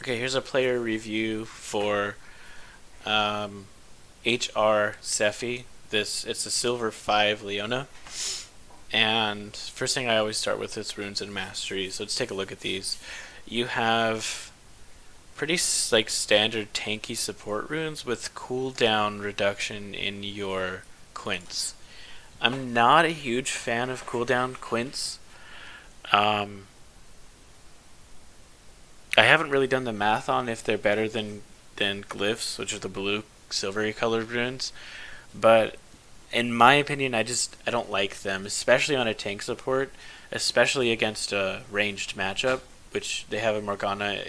Okay, here's a player review for um, HR Cephei. It's a silver 5 Leona. And first thing I always start with is runes and mastery. So let's take a look at these. You have pretty like standard tanky support runes with cooldown reduction in your quints. I'm not a huge fan of cooldown quints. Um, I haven't really done the math on if they're better than glyphs, which are the blue silvery colored runes, but in my opinion, I don't like them, especially on a tank support, especially against a ranged matchup, which they have a Morgana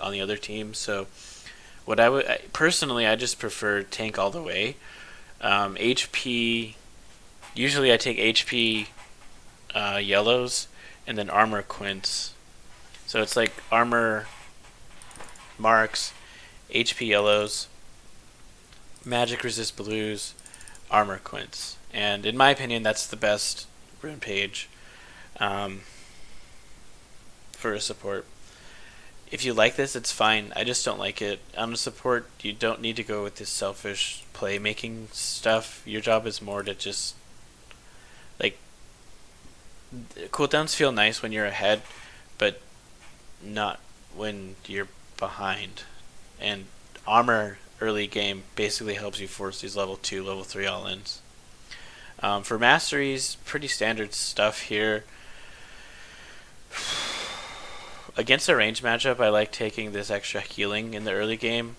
on the other team. So what personally, I just prefer tank all the way. HP usually I take HP yellows and then armor quints. So it's like armor marks, HP yellows, magic resist blues, armor quints. And in my opinion, that's the best rune page um, for a support. If you like this, it's fine. I just don't like it. On a support, you don't need to go with this selfish playmaking stuff. Your job is more to just like cooldowns feel nice when you're ahead, but not when you're behind. And armor early game basically helps you force these level 2, level 3 all-ins. For masteries, pretty standard stuff here. Against a range matchup, I like taking this extra healing in the early game.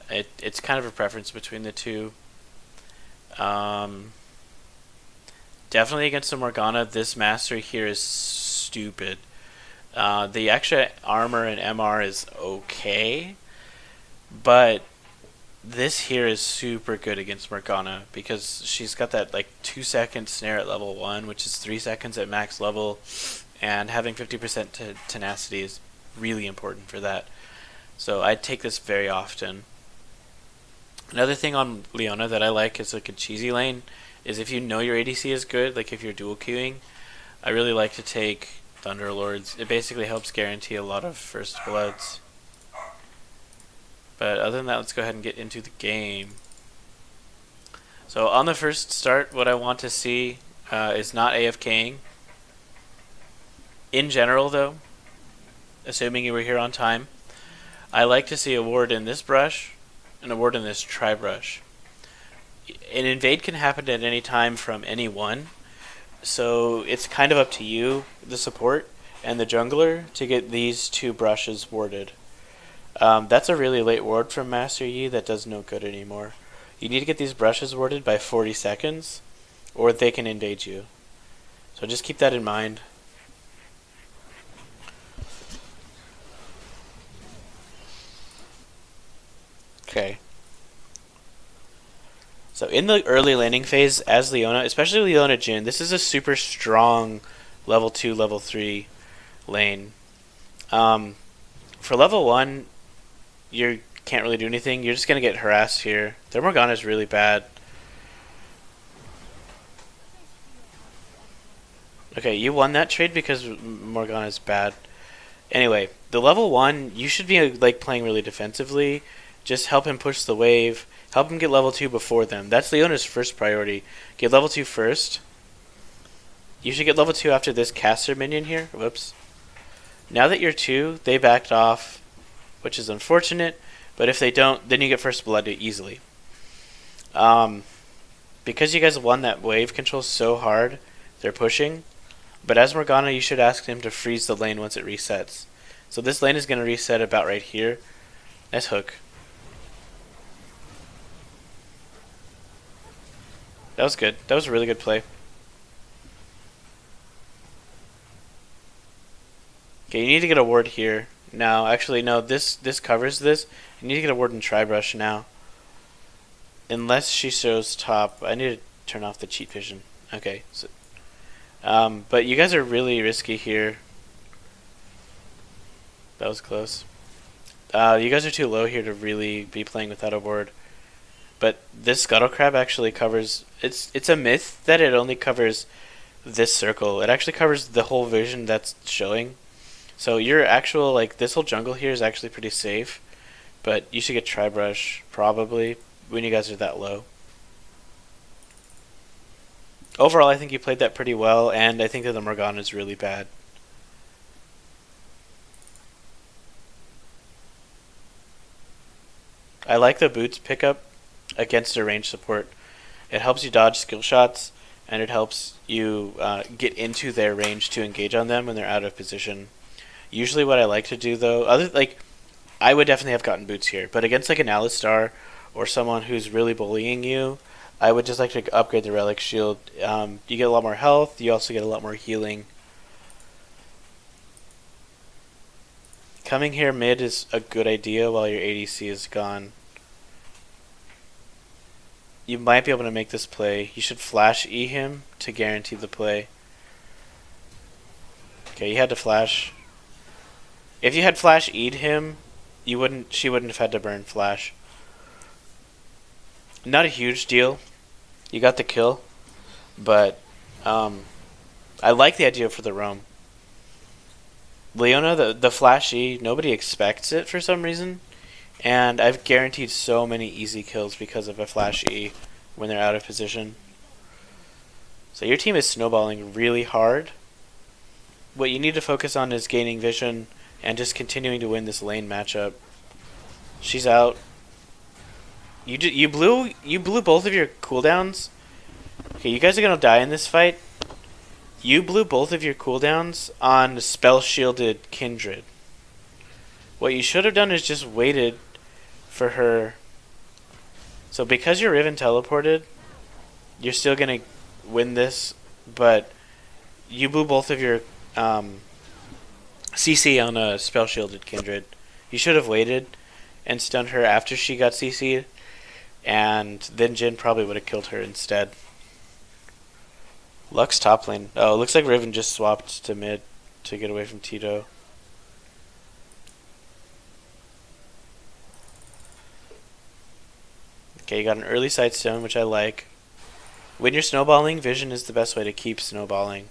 It's kind of a preference between the two. Definitely against the Morgana, this mastery here is stupid. The extra armor and MR is okay, but this here is super good against Morgana because she's got that like 2-second snare at level 1, which is 3 seconds at max level, and having 50% tenacity is really important for that. So I take this very often. Another thing on Leona that I like is like a cheesy lane is if you know your ADC is good, like if you're dual queuing, I really like to take Thunderlords. It basically helps guarantee a lot of first bloods. But other than that, let's go ahead and get into the game. So on the first start, what I want to see is not AFKing. In general, though, assuming you were here on time, I like to see a ward in this brush and a ward in this tri-brush. An invade can happen at any time from anyone, so it's kind of up to you, the support, and the jungler to get these two brushes warded. That's a really late ward from Master Yi that does no good anymore. You need to get these brushes warded by 40 seconds, or they can invade you. So just keep that in mind. Okay. So in the early laning phase, as Leona, especially Leona Jhin, this is a super strong level 2, level 3 lane. For level 1, you can't really do anything. You're just going to get harassed here. Their Morgana is really bad. Okay, you won that trade because Morgana is bad. Anyway, the level 1, you should be like playing really defensively. Just help him push the wave. Help him get level 2 before them. That's Leona's first priority. Get level 2 first. You should get level 2 after this caster minion here. Whoops. Now that you're 2, they backed off, which is unfortunate. But if they don't, then you get first blood easily. Because you guys won that wave control so hard, they're pushing. But as Morgana, you should ask him to freeze the lane once it resets. So this lane is going to reset about right here. Nice hook. That was good. That was a really good play. Okay, you need to get a ward here. Now, actually, no, this covers this. You need to get a ward in Tribrush now. Unless she shows top. I need to turn off the cheat vision. Okay. So, but you guys are really risky here. That was close. You guys are too low here to really be playing without a ward. But this Scuttle Crab actually covers... It's a myth that it only covers this circle. It actually covers the whole vision that's showing. So your actual, like, this whole jungle here is actually pretty safe, but you should get Tri-Brush, probably, when you guys are that low. Overall, I think you played that pretty well, and I think that the Morgana is really bad. I like the boots pickup against a range support. It helps you dodge skill shots, and it helps you get into their range to engage on them when they're out of position. Usually what I like to do, though, I would definitely have gotten boots here, but against like an Alistar or someone who's really bullying you, I would just like to upgrade the Relic Shield. You get a lot more health, you also get a lot more healing. Coming here mid is a good idea while your ADC is gone. You might be able to make this play. You should flash E him to guarantee the play. Okay, you had to flash. If you had flash E'd him, she wouldn't have had to burn flash. Not a huge deal. You got the kill, but I like the idea for the roam. Leona, the flash E, nobody expects it for some reason. And I've guaranteed so many easy kills because of a flash E when they're out of position. So your team is snowballing really hard. What you need to focus on is gaining vision and just continuing to win this lane matchup. She's out. You blew both of your cooldowns. Okay, you guys are gonna die in this fight. You blew both of your cooldowns on spell shielded Kindred. What you should have done is just waited for her. So because your Riven teleported, you're still gonna win this, but you blew both of your CC on a spell shielded Kindred. You should have waited and stunned her after she got CC'd, and then Jhin probably would have killed her instead. Lux top lane. Oh, it looks like Riven just swapped to mid to get away from Tito. Okay, you got an early sightstone, which I like. When you're snowballing, vision is the best way to keep snowballing.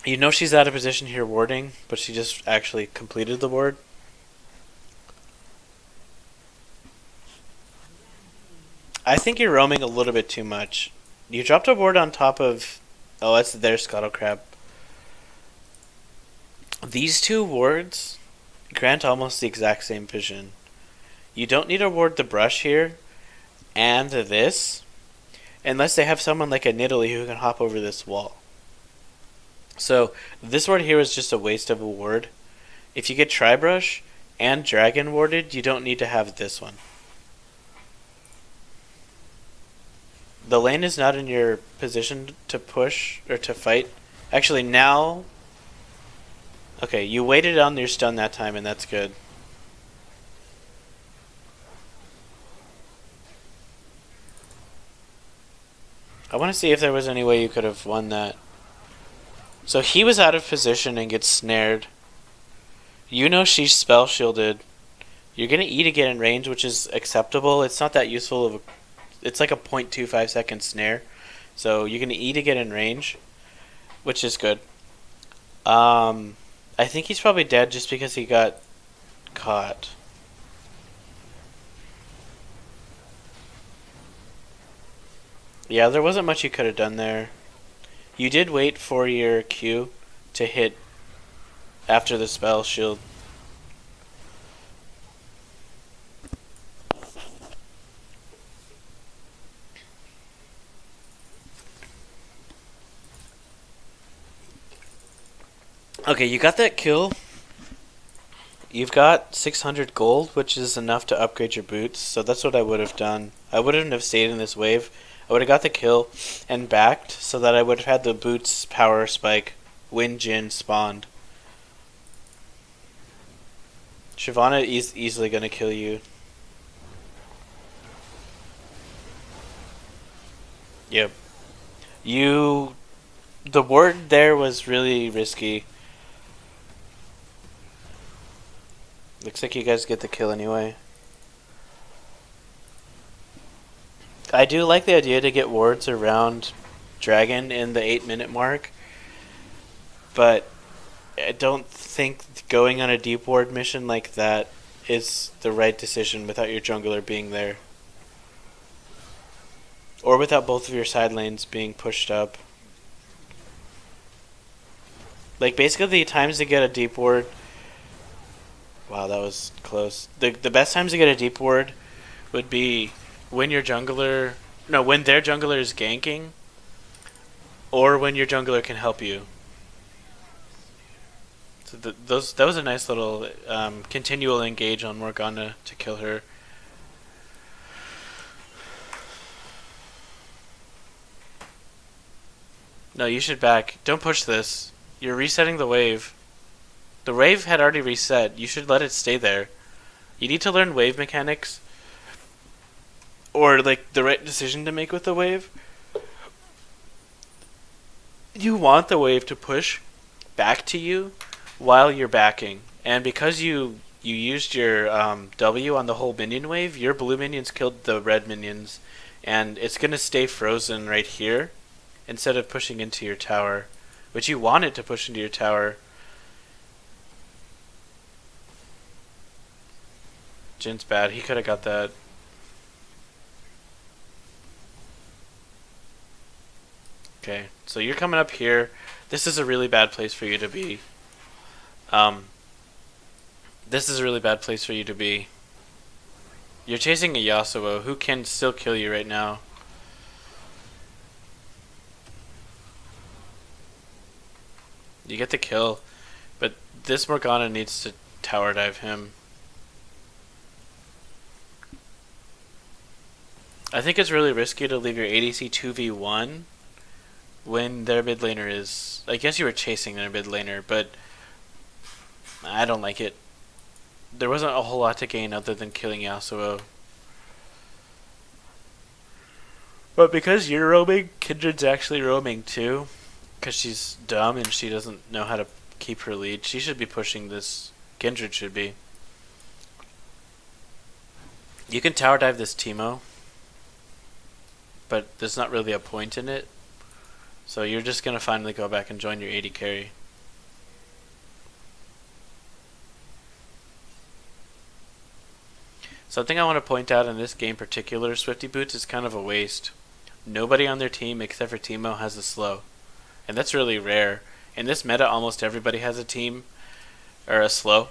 You know she's out of position here warding, but she just actually completed the ward. I think you're roaming a little bit too much. You dropped a ward on top of... Oh, that's their Scuttle Crab. These two wards grant almost the exact same vision. You don't need to ward the brush here and this unless they have someone like a Nidalee who can hop over this wall. So this ward here is just a waste of a ward. If you get Tri-Brush and Dragon warded, you don't need to have this one. The lane is not in your position to push or to fight. Actually, now... Okay, you waited on your stun that time, and that's good. I want to see if there was any way you could have won that. So he was out of position and gets snared. You know she's spell shielded. You're going to E to get in range, which is acceptable. It's not that useful of a... It's like a 0.25 second snare. So you're going to E to get in range, which is good. I think he's probably dead just because he got caught. Yeah, there wasn't much you could have done there. You did wait for your Q to hit after the spell shield. Okay, you got that kill. You've got 600 gold, which is enough to upgrade your boots, so that's what I would have done. I wouldn't have stayed in this wave. I would have got the kill and backed so that I would have had the boots power spike when Jhin spawned. Shyvana is easily going to kill you. Yep. The ward there was really risky. Looks like you guys get the kill anyway. I do like the idea to get wards around dragon in the 8-minute mark, but I don't think going on a deep ward mission like that is the right decision without your jungler being there. Or without both of your side lanes being pushed up. Like, basically the times to get a deep ward... Wow, that was close. The best times to get a deep ward would be when your jungler... No, when their jungler is ganking, or when your jungler can help you. So that was a nice little continual engage on Morgana to kill her. No, you should back. Don't push this. You're resetting the wave. The wave had already reset. You should let it stay there. You need to learn wave mechanics. Or, like, the right decision to make with the wave. You want the wave to push back to you while you're backing. And because you used your W on the whole minion wave, your blue minions killed the red minions. And it's going to stay frozen right here instead of pushing into your tower, which you wanted to push into your tower. Jin's bad. He could have got that. Okay, so you're coming up here. This is a really bad place for you to be. This is a really bad place for you to be. You're chasing a Yasuo who can still kill you right now. You get the kill, but this Morgana needs to tower dive him. I think it's really risky to leave your ADC 2v1 when their mid laner is... I guess you were chasing their mid laner, but I don't like it. There wasn't a whole lot to gain other than killing Yasuo. But because you're roaming, Kindred's actually roaming too. Because she's dumb and she doesn't know how to keep her lead. She should be pushing this. Kindred should be. You can tower dive this Teemo, but there's not really a point in it. So you're just going to finally go back and join your AD carry. Something I want to point out in this game particular, Swifty Boots is kind of a waste. Nobody on their team except for Teemo has a slow. And that's really rare. In this meta, almost everybody has a team, or a slow.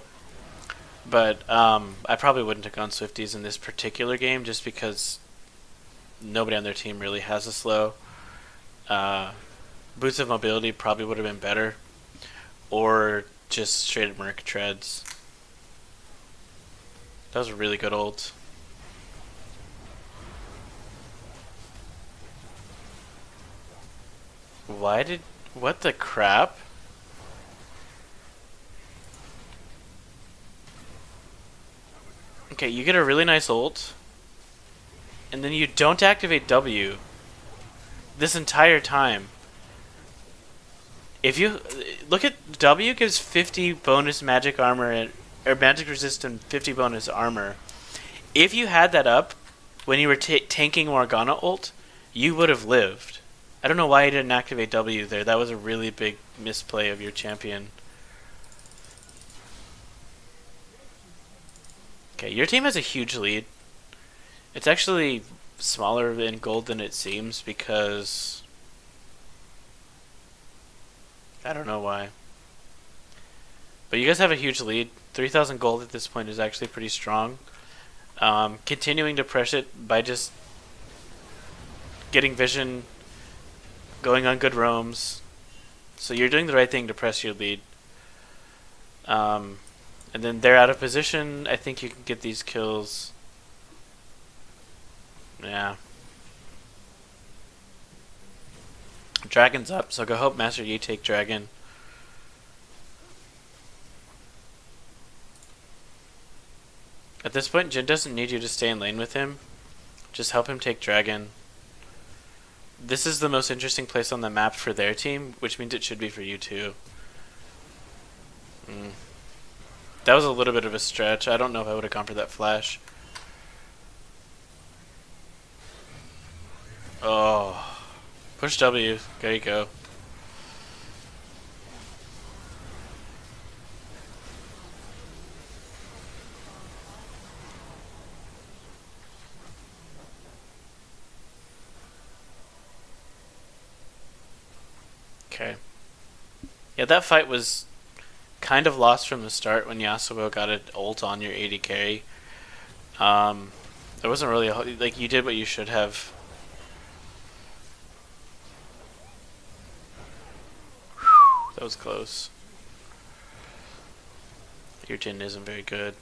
But I probably wouldn't have gone Swifties in this particular game just because nobody on their team really has a slow. Boots of mobility probably would have been better. Or just straight up Merc treads. That was a really good ult. What the crap? Okay, you get a really nice ult, and then you don't activate W this entire time. If you look at W, gives 50 bonus magic armor or magic resistant 50 bonus armor. If you had that up when you were tanking Morgana ult, you would have lived. I don't know why you didn't activate W there. That was a really big misplay of your champion. Okay, your team has a huge lead. It's actually smaller in gold than it seems because... I don't know why. But you guys have a huge lead. 3,000 gold at this point is actually pretty strong. Continuing to press it by just getting vision, going on good roams. So you're doing the right thing to press your lead. And then they're out of position. I think you can get these kills. Yeah. Dragon's up, so go help Master Yi take Dragon. At this point, Jin doesn't need you to stay in lane with him. Just help him take Dragon. This is the most interesting place on the map for their team, which means it should be for you too. That was a little bit of a stretch. I don't know if I would have gone for that flash. Oh. Push W. There you go. Okay. Yeah, that fight was kind of lost from the start when Yasuo got an ult on your AD carry. There wasn't really like, you did what you should have. That was close. Your Jhin isn't very good.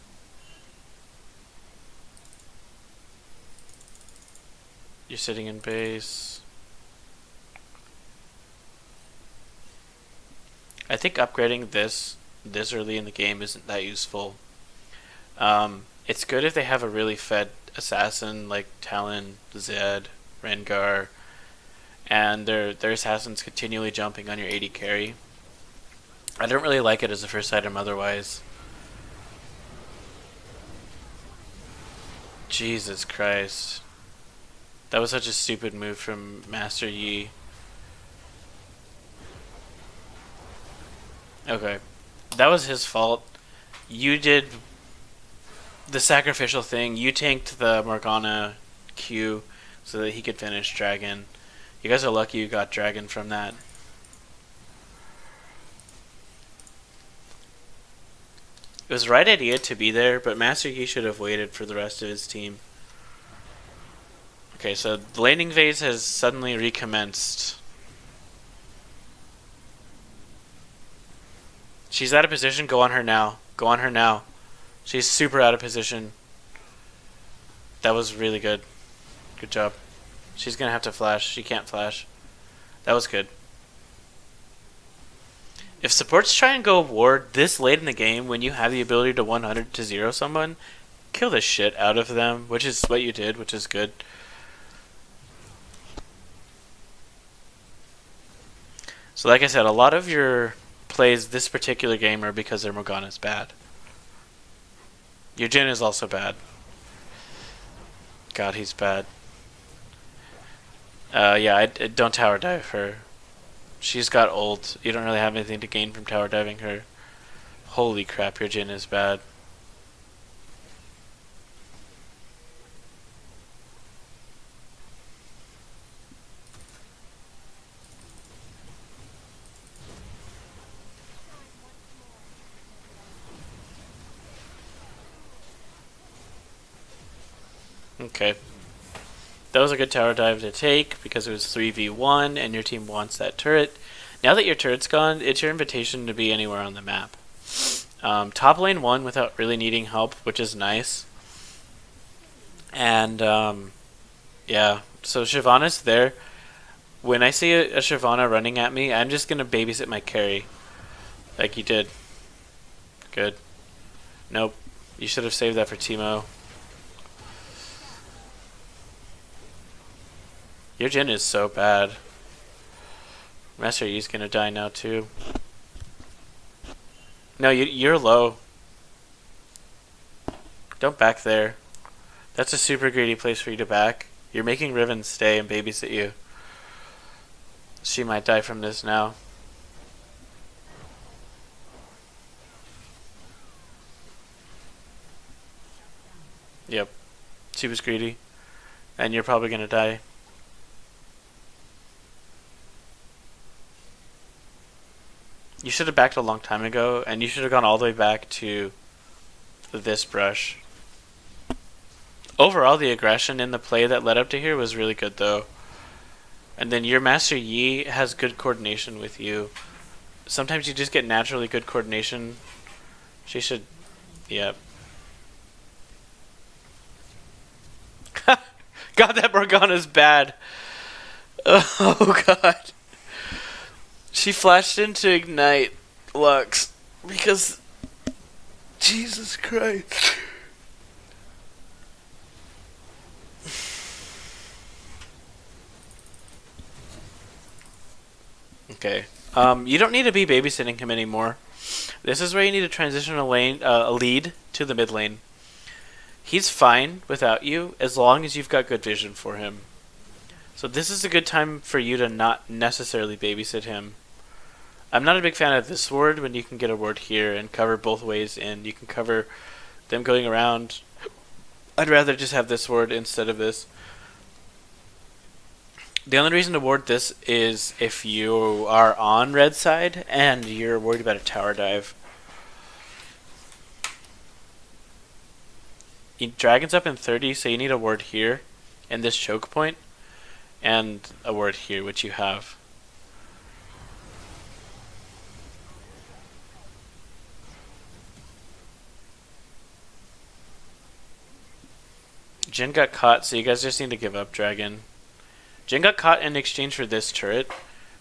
You're sitting in base. I think upgrading this early in the game isn't that useful. It's good if they have a really fed assassin like Talon, Zed, Rengar, and their assassins continually jumping on your AD carry. I don't really like it as a first item otherwise. Jesus Christ. That was such a stupid move from Master Yi. Okay. That was his fault. You did the sacrificial thing. You tanked the Morgana Q so that he could finish Dragon. You guys are lucky you got Dragon from that. It was the right idea to be there, but Master Yi should have waited for the rest of his team. Okay, so the laning phase has suddenly recommenced. She's out of position. Go on her now. Go on her now. She's super out of position. That was really good. Good job. She's going to have to flash. She can't flash. That was good. If supports try and go ward this late in the game when you have the ability to 100 to 0 someone, kill the shit out of them, which is what you did, which is good. So like I said, a lot of your plays this particular game are because their Morgana's bad. Your Jhin is also bad. God, he's bad. Yeah, I don't tower dive her. She's got ult. You don't really have anything to gain from tower diving her. Holy crap, your Jhin is bad. Okay. That was a good tower dive to take because it was 3v1 and your team wants that turret. Now that your turret's gone, it's your invitation to be anywhere on the map. Top lane won without really needing help, which is nice. And yeah, so Shyvana's there. When I see a Shyvana running at me, I'm just going to babysit my carry. Like you did. Good. Nope. You should have saved that for Teemo. Your Jhin is so bad. Master Yi's gonna die now too. No, you're low. Don't back there. That's a super greedy place for you to back. You're making Riven stay and babysit you. She might die from this now. Yep. She was greedy. And you're probably gonna die. You should have backed a long time ago, and you should have gone all the way back to this brush. Overall, the aggression in the play that led up to here was really good, though. And then your Master Yi has good coordination with you. Sometimes you just get naturally good coordination. She should... Yep. God, that Morgana's bad. Oh, God. She flashed into Ignite Lux because... Jesus Christ. Okay. You don't need to be babysitting him anymore. This is where you need to transition a lead to the mid lane. He's fine without you as long as you've got good vision for him. So this is a good time for you to not necessarily babysit him. I'm not a big fan of this ward when you can get a ward here and cover both ways in. You can cover them going around. I'd rather just have this ward instead of this. The only reason to ward this is if you are on red side and you're worried about a tower dive. Dragon's up in 30, so you need a ward here and this choke point and a ward here, which you have. Jin got caught, so you guys just need to give up Dragon. Jin got caught in exchange for this turret,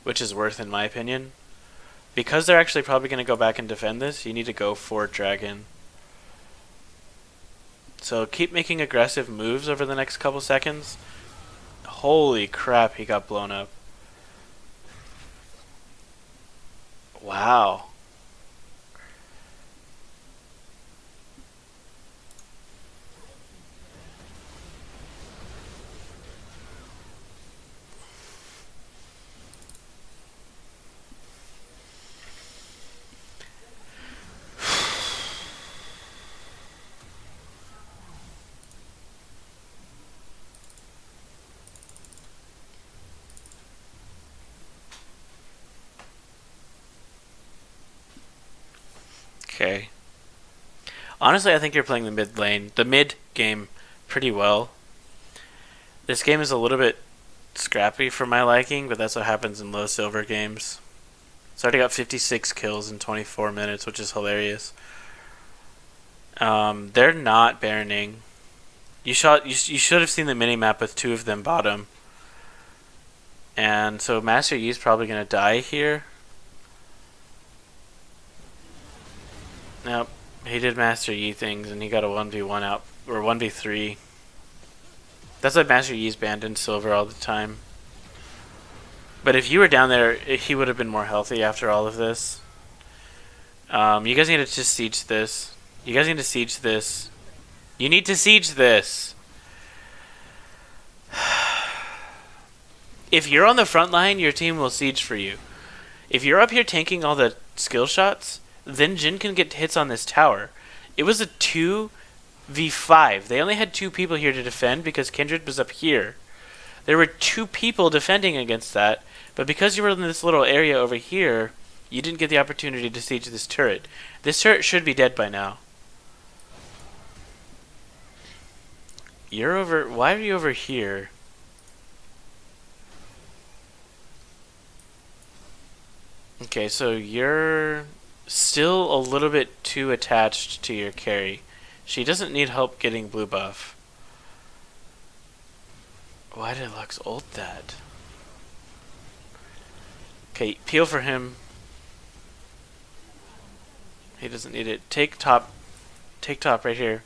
which is worth in my opinion. Because they're actually probably going to go back and defend this, you need to go for Dragon. So keep making aggressive moves over the next couple seconds. Holy crap, he got blown up. Wow. Okay. Honestly, I think you're playing the mid lane, the mid game, pretty well. This game is a little bit scrappy for my liking, but that's what happens in low silver games. It's already got 56 kills in 24 minutes, which is hilarious. They're not Baroning. You should have seen the mini map with two of them bottom. And so Master Yi's probably gonna die here. Nope. He did Master Yi things and he got a 1v1 out, or 1v3. That's why Master Yi's banned in silver all the time. But if you were down there, he would have been more healthy after all of this. You guys need to just siege this. You guys need to siege this. You need to siege this. If you're on the front line, your team will siege for you. If you're up here tanking all the skill shots, then Jin can get hits on this tower. It was a 2v5. They only had 2 people here to defend because Kindred was up here. There were 2 people defending against that, but because you were in this little area over here, you didn't get the opportunity to siege this turret. This turret should be dead by now. You're over... Why are you over here? Okay, so you're still a little bit too attached to your carry. She doesn't need help getting blue buff. Why did Lux ult that? Okay, peel for him. He doesn't need it. Take top. Take top right here.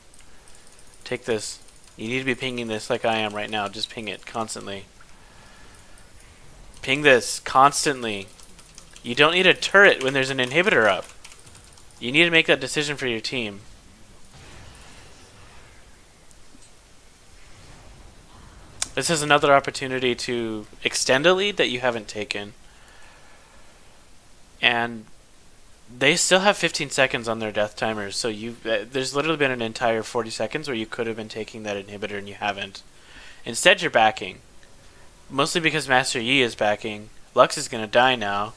Take this. You need to be pinging this like I am right now. Just ping it constantly. Ping this constantly. You don't need a turret when there's an inhibitor up. You need to make that decision for your team. This is another opportunity to extend a lead that you haven't taken. And they still have 15 seconds on their death timers, so there's literally been an entire 40 seconds where you could have been taking that inhibitor and you haven't. Instead, you're backing. Mostly because Master Yi is backing. Lux is going to die now.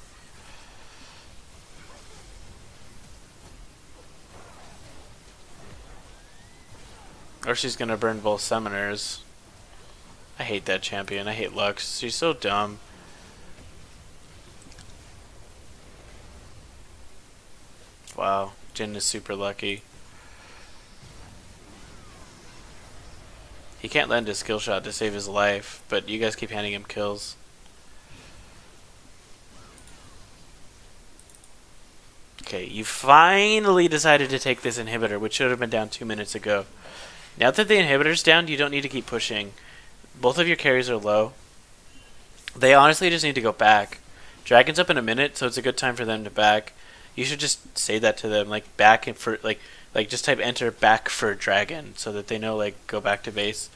Or she's going to burn both summoners. I hate that champion. I hate Lux. She's so dumb. Wow. Jin is super lucky. He can't land a skill shot to save his life, but you guys keep handing him kills. Okay, you finally decided to take this inhibitor, which should have been down 2 minutes ago. Now that the inhibitor's down, you don't need to keep pushing. Both of your carries are low. They honestly just need to go back. Dragon's up in a minute, so it's a good time for them to back. You should just say that to them, like back and for like just type enter back for dragon, so that they know like go back to base.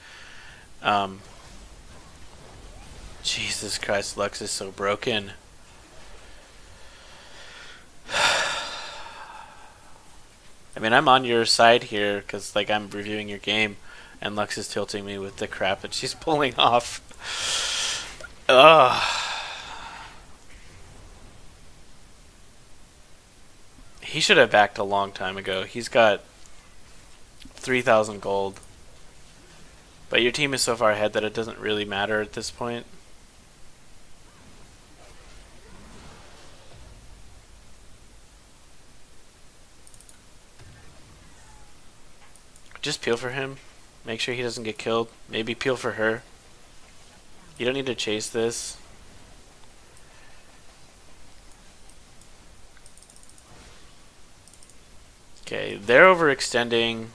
Jesus Christ, Lux is so broken. I mean, I'm on your side here because, like, I'm reviewing your game, and Lux is tilting me with the crap that she's pulling off. Ugh. He should have backed a long time ago. He's got 3,000 gold. But your team is so far ahead that it doesn't really matter at this point. Just peel for him. Make sure he doesn't get killed. Maybe peel for her. You don't need to chase this. Okay, they're overextending.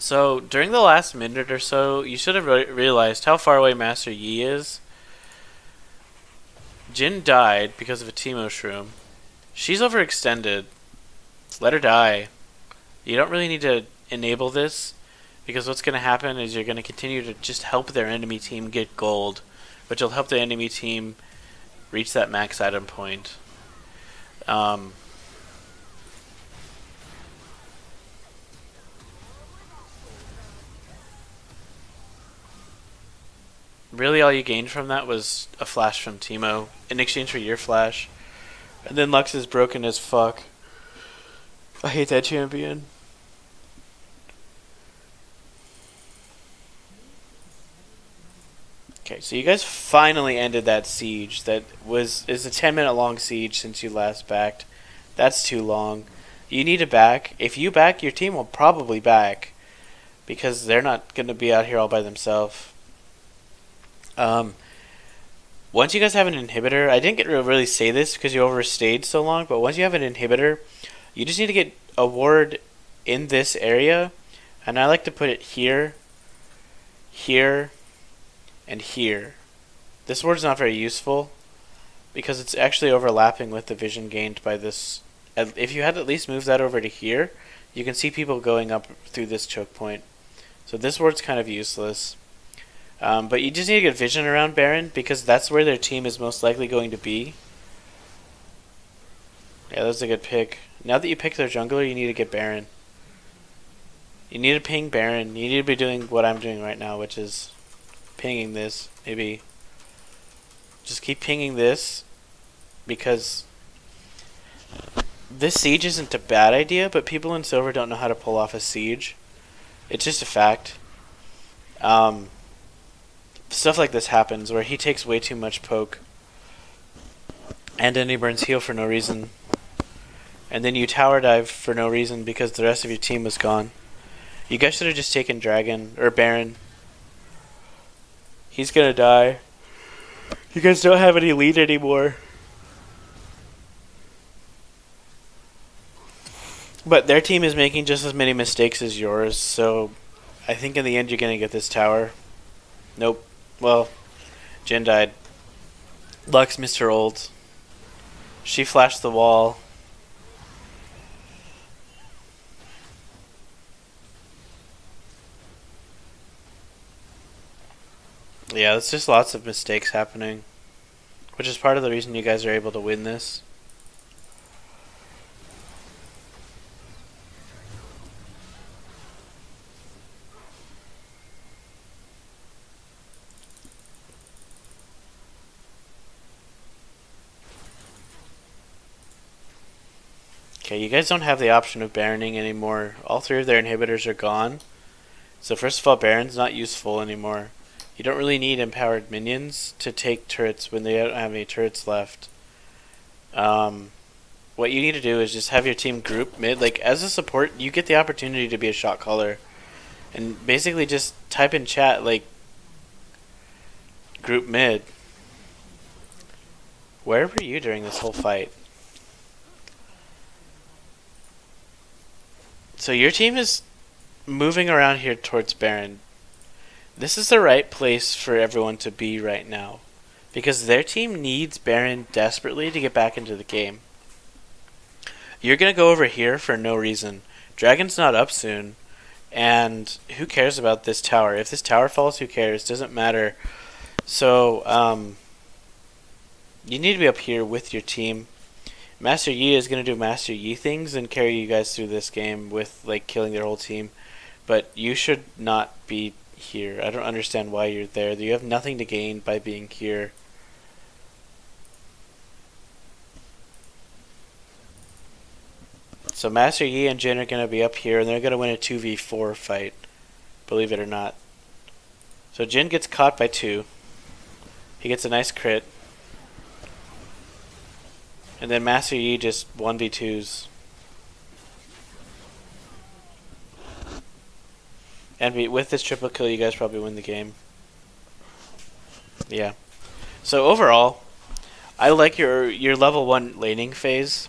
So, during the last minute or so, you should have realized how far away Master Yi is. Jin died because of a Teemo Shroom. She's overextended. Let her die. You don't really need to enable this, because what's going to happen is you're going to continue to just help their enemy team get gold, which will help the enemy team reach that max item point. Really, all you gained from that was a flash from Teemo in exchange for your flash. And then Lux is broken as fuck. I hate that champion. Okay, so you guys finally ended that siege. That is a 10-minute long siege since you last backed. That's too long. You need to back. If you back, your team will probably back, because they're not going to be out here all by themselves. Once you guys have an inhibitor, I didn't get to really say this because you overstayed so long, but once you have an inhibitor, you just need to get a ward in this area, and I like to put it here, here, and here. This ward's not very useful because it's actually overlapping with the vision gained by this. If you had at least moved that over to here, you can see people going up through this choke point. So this ward's kind of useless. But you just need to get vision around Baron, because that's where their team is most likely going to be. Yeah, that's a good pick. Now that you pick their jungler, you need to get Baron. You need to ping Baron. You need to be doing what I'm doing right now, which is pinging this. Maybe just keep pinging this, because this siege isn't a bad idea, but people in silver don't know how to pull off a siege. It's just a fact. Stuff like this happens where he takes way too much poke, and then he burns heal for no reason, and then you tower dive for no reason because the rest of your team was gone. You guys should have just taken Dragon or Baron. He's gonna die. You guys don't have any lead anymore. But their team is making just as many mistakes as yours, so I think in the end you're gonna get this tower. Nope. Well, Jin died. Lux missed her ult. She flashed the wall. Yeah, it's just lots of mistakes happening, which is part of the reason you guys are able to win this. Okay, you guys don't have the option of Baroning anymore. All three of their inhibitors are gone. So first of all, Baron's not useful anymore. You don't really need empowered minions to take turrets when they don't have any turrets left. What you need to do is just have your team group mid. Like, as a support, you get the opportunity to be a shot caller. And basically just type in chat, like, group mid. Where were you during this whole fight? So your team is moving around here towards Baron. This is the right place for everyone to be right now, because their team needs Baron desperately to get back into the game. You're going to go over here for no reason. Dragon's not up soon, and who cares about this tower? If this tower falls, who cares? Doesn't matter. So, you need to be up here with your team. Master Yi is going to do Master Yi things and carry you guys through this game with, like, killing their whole team. But you should not be here. I don't understand why you're there. You have nothing to gain by being here. So Master Yi and Jin are going to be up here, and they're going to win a 2v4 fight. Believe it or not. So Jin gets caught by 2. He gets a nice crit. And then Master Yi just 1v2s. And with this triple kill, you guys probably win the game. Yeah. So overall, I like your level 1 laning phase.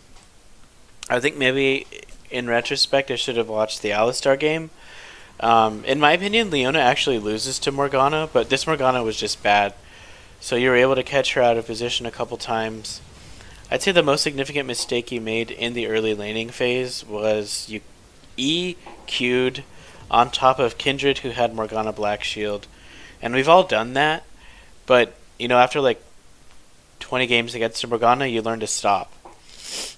I think maybe in retrospect I should have watched the Alistar game. In my opinion, Leona actually loses to Morgana, but this Morgana was just bad. So you were able to catch her out of position a couple times. I'd say the most significant mistake you made in the early laning phase was you EQ'd on top of Kindred, who had Morgana Black Shield. And we've all done that, but you know, after like 20 games against Morgana, you learn to stop.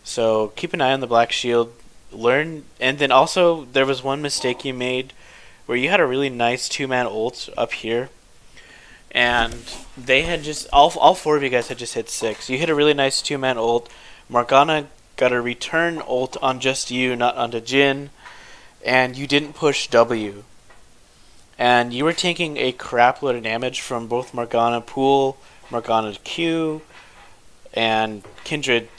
So keep an eye on the Black Shield. Learn, and then also there was one mistake you made where you had a really nice 2-man ult up here, and they had just all 4 of you guys had just hit 6. You hit a really nice 2-man ult. Morgana got a return ult on just you, not onto Jin, and you didn't push W. And you were taking a crap load of damage from both Morgana Pool, Morgana Q, and Kindred,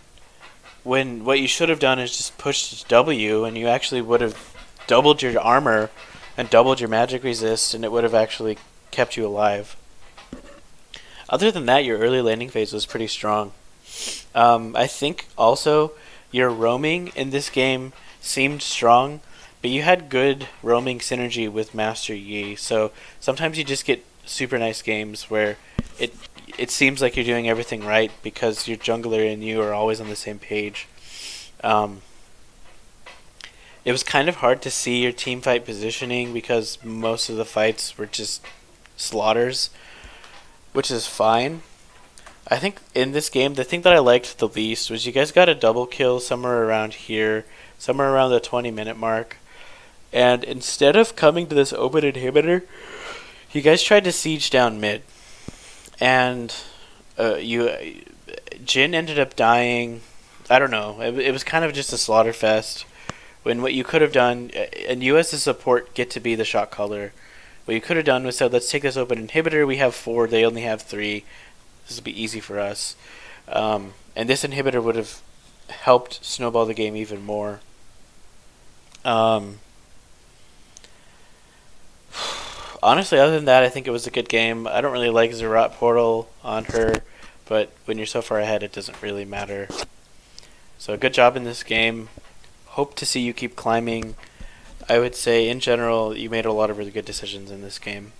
when what you should have done is just pushed W, and you actually would have doubled your armor and doubled your magic resist, and it would have actually kept you alive. Other than that, your early laning phase was pretty strong. I think also your roaming in this game seemed strong, but you had good roaming synergy with Master Yi, so sometimes you just get super nice games where it seems like you're doing everything right because your jungler and you are always on the same page. It was kind of hard to see your team fight positioning because most of the fights were just slaughters, which is fine. I think in this game, the thing that I liked the least was you guys got a double kill somewhere around here, somewhere around the 20-minute mark. And instead of coming to this open inhibitor, you guys tried to siege down mid. And Jin ended up dying. I don't know. It was kind of just a slaughter fest. When what you could have done, and you as a support get to be the shot caller. What you could have done was said, let's take this open inhibitor. We have 4. They only have 3. This will be easy for us. And this inhibitor would have helped snowball the game even more. Honestly, other than that, I think it was a good game. I don't really like Zerat Portal on her, but when you're so far ahead, it doesn't really matter. So good job in this game. Hope to see you keep climbing. I would say, in general, you made a lot of really good decisions in this game.